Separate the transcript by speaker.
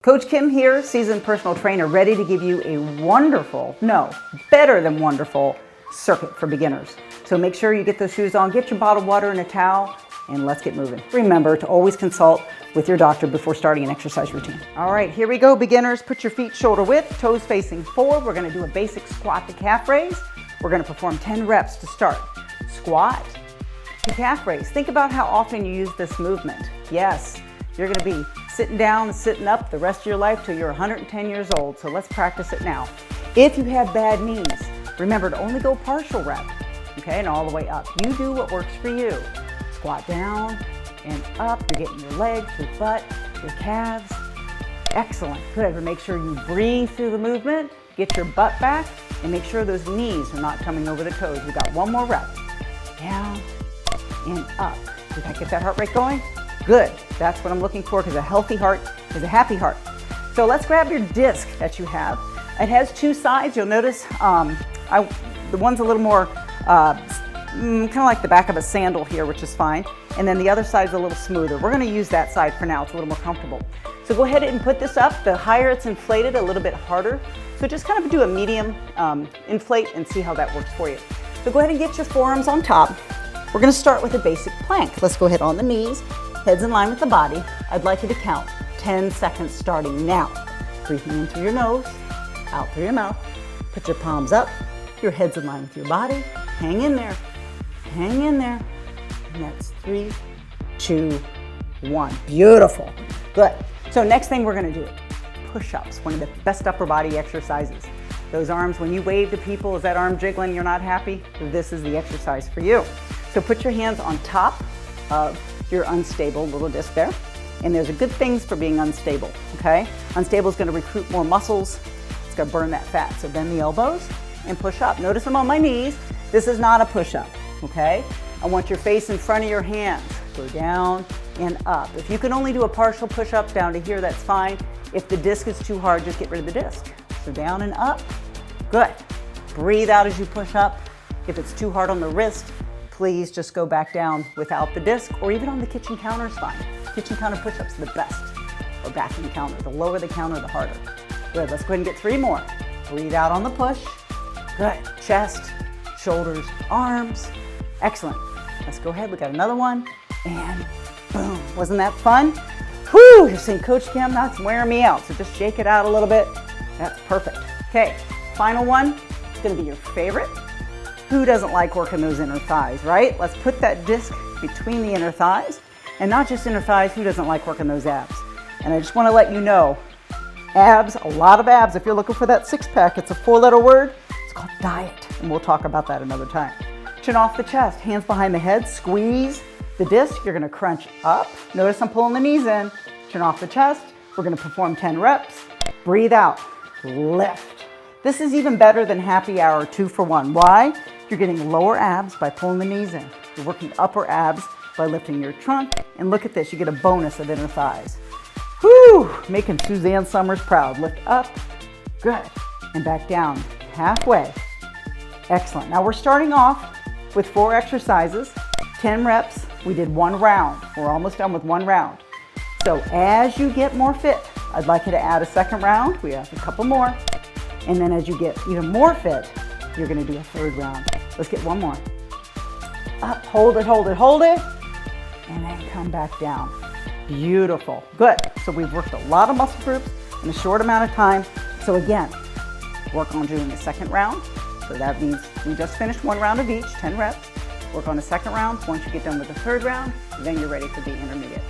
Speaker 1: Coach Kim here, seasoned personal trainer, ready to give you a wonderful, no, better than wonderful circuit for beginners. So make sure you get those shoes on, get your bottled water and a towel, and let's get moving. Remember to always consult with your doctor before starting an exercise routine. All right, here we go, beginners. Put your feet shoulder width, toes facing forward. We're gonna do a basic squat to calf raise. We're gonna perform 10 reps to start. Squat to calf raise. Think about how often you use this movement. Yes, you're gonna be sitting down and sitting up the rest of your life till you're 110 years old, so let's practice it now. If you have bad knees, remember to only go partial rep, okay, and all the way up. You do what works for you. Squat down and up. You're getting your legs, your butt, your calves. Excellent. Good. But make sure you breathe through the movement, get your butt back, and make sure those knees are not coming over the toes. We've got one more rep. Down and up. Did I get that heart rate going? Good. That's what I'm looking for, because a healthy heart is a happy heart. So let's grab your disc that you have. It has two sides. You'll notice the one's a little more kind of like the back of a sandal here, which is fine. And then the other side's a little smoother. We're going to use that side for now. It's a little more comfortable. So go ahead and put this up. The higher it's inflated, a little bit harder. So just kind of do a medium inflate and see how that works for you. So go ahead and get your forearms on top. We're going to start with a basic plank. Let's go ahead on the knees. Heads in line with the body. I'd like you to count 10 seconds starting now. Breathing in through your nose, out through your mouth. Put your palms up. Your head's in line with your body. Hang in there. Hang in there. And that's 3, 2, 1. Beautiful. Good. So next thing we're going to do, push-ups. One of the best upper body exercises. Those arms, when you wave to people, is that arm jiggling, you're not happy? This is the exercise for you. So put your hands on top of your unstable little disc there. And there's a good things for being unstable, okay? Unstable is going to recruit more muscles. It's going to burn that fat. So bend the elbows and push up. Notice I'm on my knees. This is not a push-up, okay? I want your face in front of your hands. Go down and up. If you can only do a partial push-up down to here, that's fine. If the disc is too hard, just get rid of the disc. So down and up. Good. Breathe out as you push up. If it's too hard on the wrist, please just go back down without the disc, or even on the kitchen counter is fine. Kitchen counter push-ups are the best, or bathroom counter. The lower the counter, the harder. Good, let's go ahead and get 3 more. Breathe out on the push. Good, chest, shoulders, arms. Excellent. Let's go ahead, we got another one, and boom. Wasn't that fun? Whew, you're saying, Coach Kim, that's wearing me out, so just shake it out a little bit. That's perfect. Okay, final one. It's gonna be your favorite. Who doesn't like working those inner thighs, right? Let's put that disc between the inner thighs, and not just inner thighs, who doesn't like working those abs? And I just wanna let you know, abs, a lot of abs. If you're looking for that 6-pack, it's a 4-letter word. It's called diet, and we'll talk about that another time. Chin off the chest, hands behind the head, squeeze the disc. You're gonna crunch up. Notice I'm pulling the knees in. Chin off the chest. We're gonna perform 10 reps. Breathe out, lift. This is even better than happy hour 2 for 1. Why? You're getting lower abs by pulling the knees in. You're working upper abs by lifting your trunk. And look at this, you get a bonus of inner thighs. Whew, making Suzanne Summers proud. Lift up, good, and back down, halfway. Excellent. Now we're starting off with 4 exercises, 10 reps. We did 1 round. We're almost done with 1 round. So as you get more fit, I'd like you to add a 2nd round. We have a couple more. And then as you get even more fit, you're gonna do a 3rd round. Let's get 1 more. Up, hold it, hold it, hold it. And then come back down. Beautiful, good. So we've worked a lot of muscle groups in a short amount of time. So again, work on doing a 2nd round. So that means we just finished 1 round of each, 10 reps. Work on a 2nd round. Once you get done with the 3rd round, then you're ready for the intermediate.